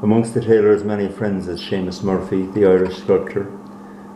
Amongst the tailor's many friends is Seamus Murphy, the Irish sculptor.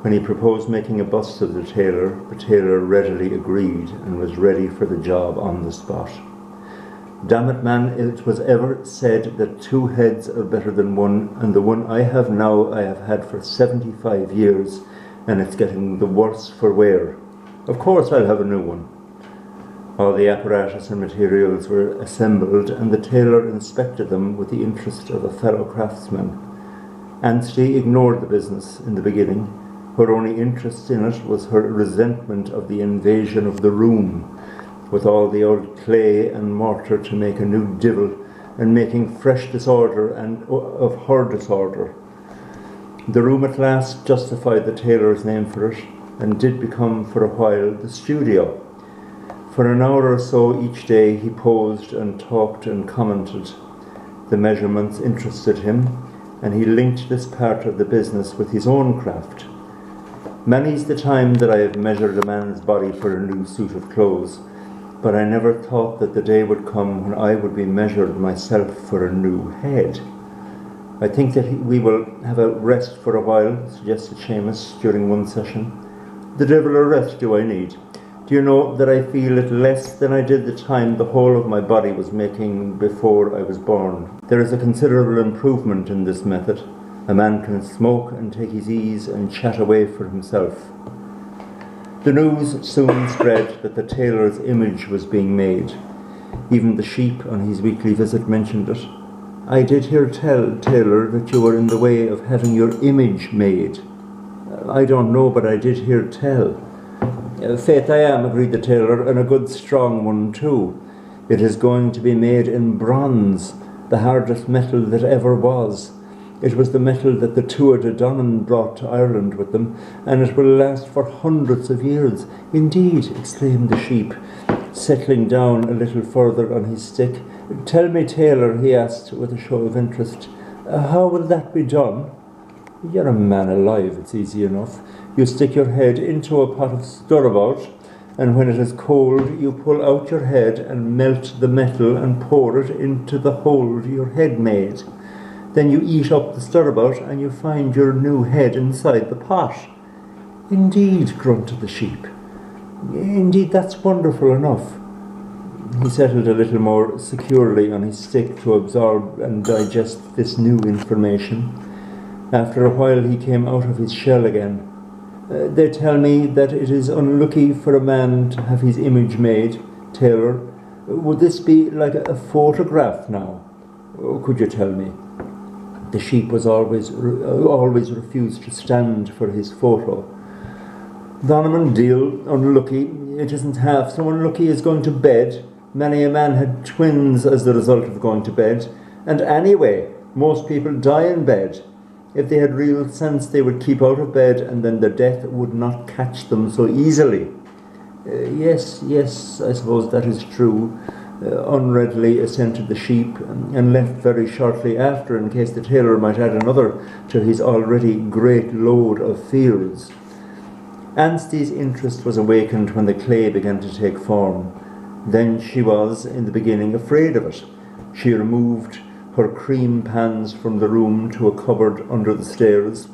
When he proposed making a bust of the tailor readily agreed and was ready for the job on the spot. Damn it, man, it was ever said that 2 heads are better than one, and the one I have now I have had for 75 years, and it's getting the worse for wear. Of course I'll have a new one. All the apparatus and materials were assembled, and the tailor inspected them with the interest of a fellow craftsman. Ansty ignored the business in the beginning. Her only interest in it was her resentment of the invasion of the room, with all the old clay and mortar to make a new divil, and making fresh disorder and of her disorder. The room at last justified the tailor's name for it, and did become for a while the studio. For an hour or so each day he posed and talked and commented. The measurements interested him, and he linked this part of the business with his own craft. Many's the time that I have measured a man's body for a new suit of clothes, but I never thought that the day would come when I would be measured myself for a new head. I think that we will have a rest for a while, suggested Seamus during one session. The devil a rest do I need? Do you know that I feel it less than I did the time the whole of my body was making before I was born? There is a considerable improvement in this method. A man can smoke and take his ease and chat away for himself. The news soon spread that the tailor's image was being made. Even the sheep on his weekly visit mentioned it. I did hear tell, tailor, that you were in the way of having your image made. I don't know, but I did hear tell. Faith I am, agreed the tailor, and a good strong one too. It is going to be made in bronze, the hardest metal that ever was. It was the metal that the Tuatha De Danann brought to Ireland with them, and it will last for hundreds of years. Indeed, exclaimed the sheep, settling down a little further on his stick. Tell me, tailor, he asked with a show of interest, how will that be done? You're a man alive, it's easy enough. You stick your head into a pot of stirabout, and when it is cold, you pull out your head and melt the metal and pour it into the hole your head made. Then you eat up the stirabout and you find your new head inside the pot. Indeed, grunted the sheep. Indeed, that's wonderful enough. He settled a little more securely on his stick to absorb and digest this new information. After a while he came out of his shell again. They tell me that it is unlucky for a man to have his image made, tailor. Would this be like a photograph now? Could you tell me? The sheep was always refused to stand for his photo. Donovan Deal, unlucky. It isn't half so unlucky as going to bed. Many a man had twins as the result of going to bed. And anyway, most people die in bed. If they had real sense, they would keep out of bed, and then the death would not catch them so easily. Yes, I suppose that is true. Unreadily assented the sheep, and left very shortly after, in case the tailor might add another to his already great load of fears. Ansty's interest was awakened when the clay began to take form. Then she was, in the beginning, afraid of it. She removed her cream pans from the room to a cupboard under the stairs.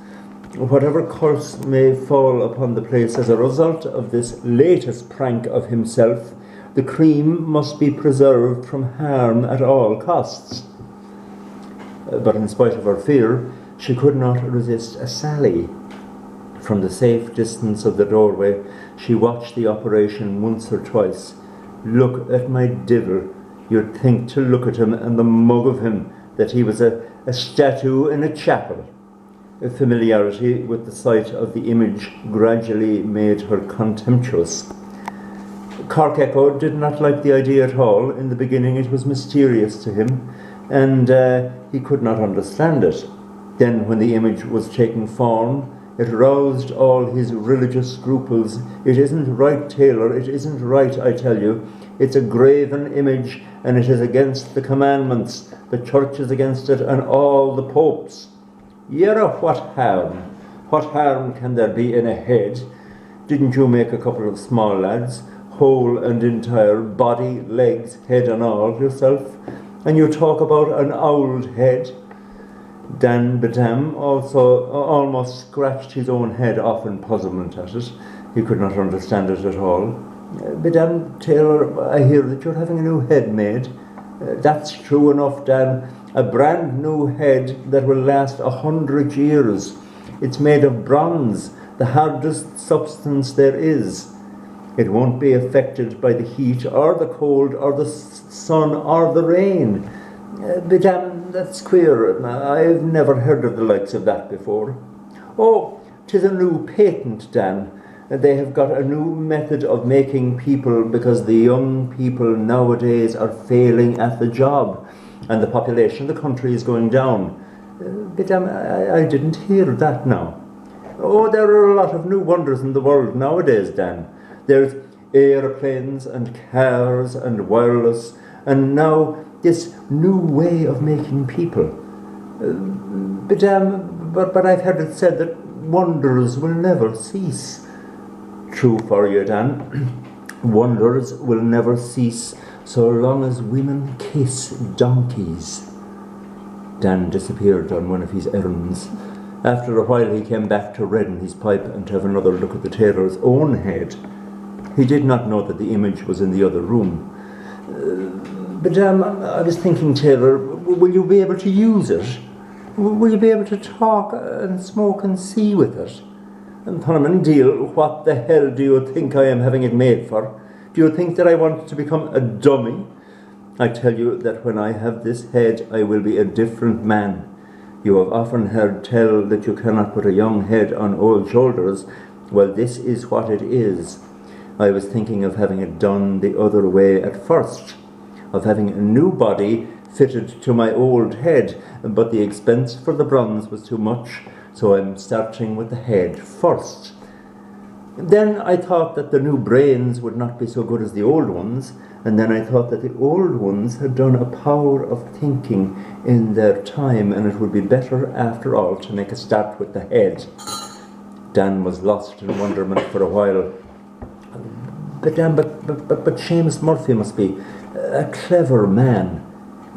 Whatever curse may fall upon the place as a result of this latest prank of himself, the cream must be preserved from harm at all costs. But in spite of her fear, she could not resist a sally. From the safe distance of the doorway, she watched the operation once or twice. Look at my divil. You'd think, to look at him and the mug of him, that he was a statue in a chapel. A familiarity with the sight of the image gradually made her contemptuous. Cork Echo did not like the idea at all. In the beginning it was mysterious to him, and he could not understand it. Then when the image was taking form, it roused all his religious scruples. It isn't right, tailor, it isn't right, I tell you. It's a graven image, and it is against the commandments. The church is against it, and all the popes. Yera, what harm? What harm can there be in a head? Didn't you make a couple of small lads, whole and entire, body, legs, head and all, yourself? And you talk about an old head? Dan Bedam also almost scratched his own head off in puzzlement at it. He could not understand it at all. Bedam, Tailor, I hear that you're having a new head made. That's true enough, Dan. A brand new head that will last 100 years. It's made of bronze, the hardest substance there is. It won't be affected by the heat or the cold or the sun or the rain. Bedam, that's queer. I've never heard of the likes of that before. Oh, 'tis a new patent, Dan. They have got a new method of making people because the young people nowadays are failing at the job and the population of the country is going down. Bedam, I didn't hear that now. Oh, there are a lot of new wonders in the world nowadays, Dan. There's aeroplanes and cars and wireless, and now this new way of making people. But I've heard it said that wonders will never cease. True for you, Dan. Wonders will never cease so long as women kiss donkeys. Dan disappeared on one of his errands. After a while he came back to redden his pipe and to have another look at the tailor's own head. He did not know that the image was in the other room. Bedam, I was thinking, Tailor, will you be able to use it? Will you be able to talk and smoke and see with it? And Thurman Deal, what the hell do you think I am having it made for? Do you think that I want to become a dummy? I tell you that when I have this head, I will be a different man. You have often heard tell that you cannot put a young head on old shoulders. Well, this is what it is. I was thinking of having it done the other way at first, of having a new body fitted to my old head, but the expense for the bronze was too much, so I'm starting with the head first. Then I thought that the new brains would not be so good as the old ones, and then I thought that the old ones had done a power of thinking in their time, and it would be better after all to make a start with the head. Dan was lost in wonderment for a while. But Seamus Murphy must be a clever man.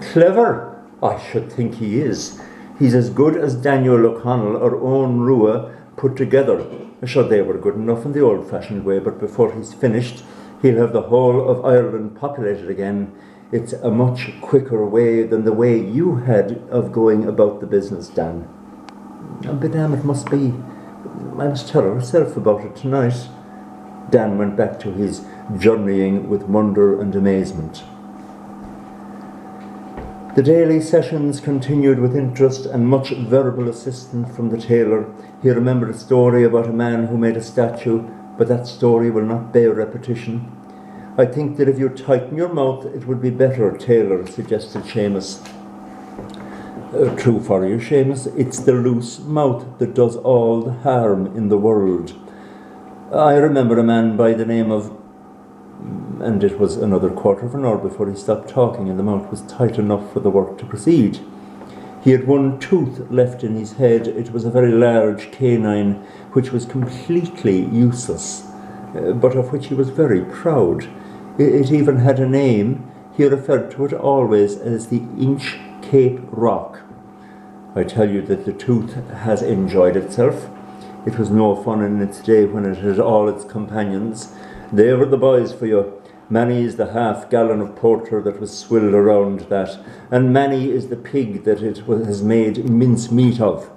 Clever? I should think he is. He's as good as Daniel O'Connell or Owen Rua put together. Sure, they were good enough in the old-fashioned way, but before he's finished, he'll have the whole of Ireland populated again. It's a much quicker way than the way you had of going about the business, Dan. But damn, it must be. I must tell her herself about it tonight. Dan went back to his journeying with wonder and amazement. The daily sessions continued with interest and much verbal assistance from the tailor. He remembered a story about a man who made a statue, but that story will not bear repetition. I think that if you tighten your mouth, it would be better, Tailor, suggested Seamus. True for you, Seamus. It's the loose mouth that does all the harm in the world. I remember a man by the name of... And it was another quarter of an hour before he stopped talking and the mouth was tight enough for the work to proceed. He had one tooth left in his head. It was a very large canine which was completely useless, but of which he was very proud. It even had a name. He referred to it always as the Inch Cape Rock. I tell you that the tooth has enjoyed itself. It was no fun in its day when it had all its companions. They were the boys for you. Manny is the half-gallon of porter that was swilled around that, and Manny is the pig that it has made mincemeat of.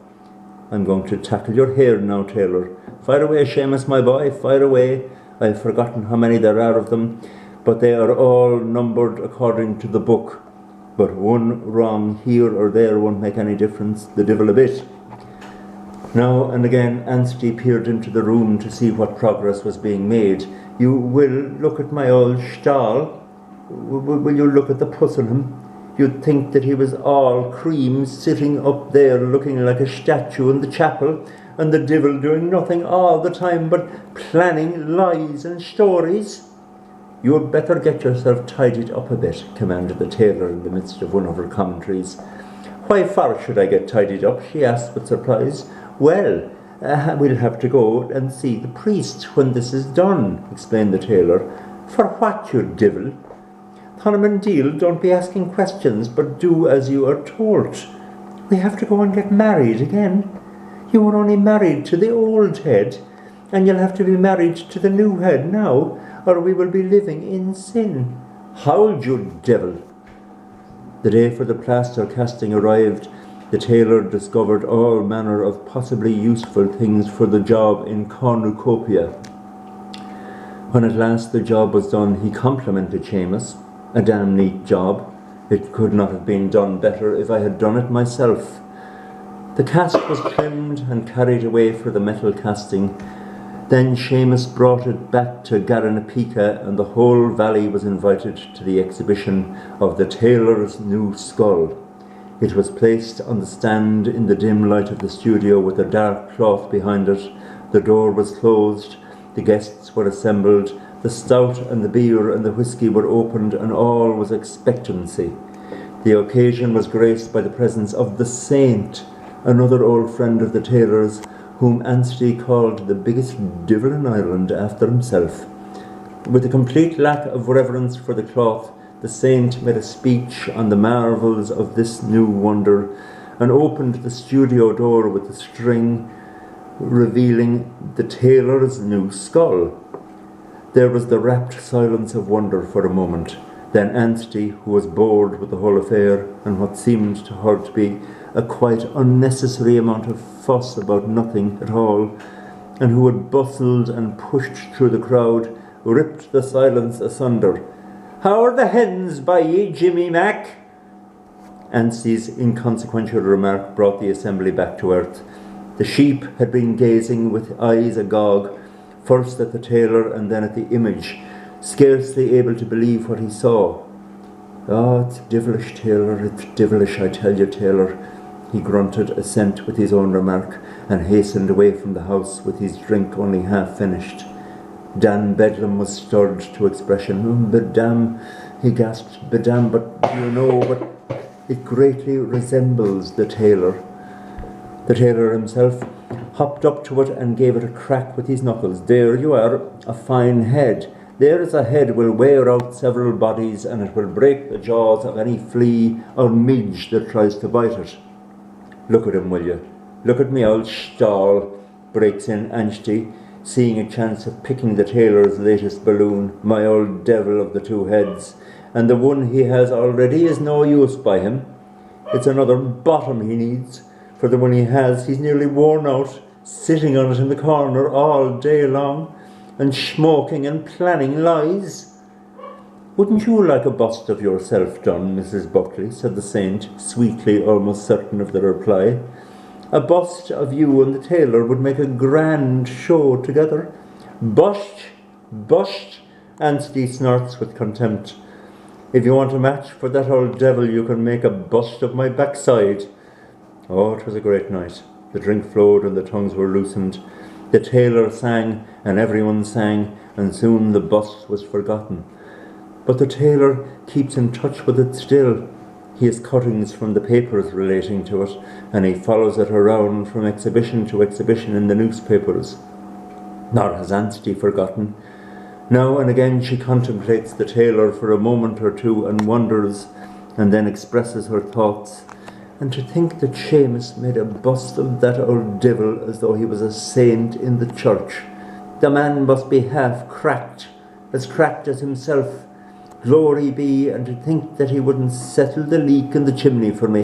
I'm going to tackle your hair now, Tailor. Fire away, Seamus, my boy, fire away. I've forgotten how many there are of them, but they are all numbered according to the book. But one wrong here or there won't make any difference, the devil a bit. Now and again Ansty peered into the room to see what progress was being made. You will look at my old stall? Will you look at the puss on him? You'd think that he was all cream, sitting up there looking like a statue in the chapel, and the devil doing nothing all the time but planning lies and stories. You had better get yourself tidied up a bit, commanded the tailor in the midst of one of her commentaries. Why for should I get tidied up? She asked with surprise. Well, we'll have to go and see the priest when this is done, explained the tailor. For what, you devil? Thurman Deal, don't be asking questions, but do as you are told. We have to go and get married again. You were only married to the old head, and you'll have to be married to the new head now, or we will be living in sin. Hold you, devil! The day for the plaster casting arrived. The tailor discovered all manner of possibly useful things for the job in cornucopia. When at last the job was done, he complimented Seamus. A damn neat job. It could not have been done better if I had done it myself. The cast was trimmed and carried away for the metal casting. Then Seamus brought it back to Garanapica, and the whole valley was invited to the exhibition of the tailor's new skull. It was placed on the stand in the dim light of the studio with a dark cloth behind it. The door was closed. The guests were assembled. The stout and the beer and the whisky were opened, and all was expectancy. The occasion was graced by the presence of the Saint, another old friend of the tailor's, whom Ansty called the biggest devil in Ireland after himself. With a complete lack of reverence for the cloth, the Saint made a speech on the marvels of this new wonder, and opened the studio door with a string, revealing the tailor's new skull. There was the rapt silence of wonder for a moment. Then Ansty, who was bored with the whole affair and what seemed to her to be a quite unnecessary amount of fuss about nothing at all, and who had bustled and pushed through the crowd, ripped the silence asunder. "How are the hens by ye, Jimmy Mac?" Ansty's inconsequential remark brought the assembly back to earth. The sheep had been gazing with eyes agog, first at the tailor and then at the image, scarcely able to believe what he saw. "Oh, it's devilish, Tailor, it's devilish, I tell you, Tailor." He grunted assent with his own remark, and hastened away from the house with his drink only half finished. Dan Bedlam was stirred to expression. "Bedam," he gasped, "Bedam, but it greatly resembles the tailor." The tailor himself hopped up to it and gave it a crack with his knuckles. "There you are, a fine head. There is a head will wear out several bodies, and it will break the jaws of any flea or midge that tries to bite it." "Look at him, will you? Look at me old stall," breaks in Ansty, seeing a chance of picking the tailor's latest balloon, "my old devil of the two heads. And the one he has already is no use by him. It's another bottom he needs. For the one he has, he's nearly worn out, sitting on it in the corner all day long, and smoking and planning lies." "Wouldn't you like a bust of yourself done, Mrs. Buckley?" said the Saint, sweetly, almost certain of the reply. "A bust of you and the tailor would make a grand show together." "Bust, bust," Ansty snorts with contempt. "If you want a match for that old devil, you can make a bust of my backside." Oh, it was a great night. The drink flowed and the tongues were loosened. The tailor sang and everyone sang, and soon the bust was forgotten. But the tailor keeps in touch with it still. He has cuttings from the papers relating to it, and he follows it around from exhibition to exhibition in the newspapers. Nor has Ansty forgotten. Now and again she contemplates the tailor for a moment or two and wonders, and then expresses her thoughts. And to think that Seamus made a bust of that old devil as though he was a saint in the church. The man must be half cracked as himself. Glory be, and to think that he wouldn't settle the leak in the chimney for me.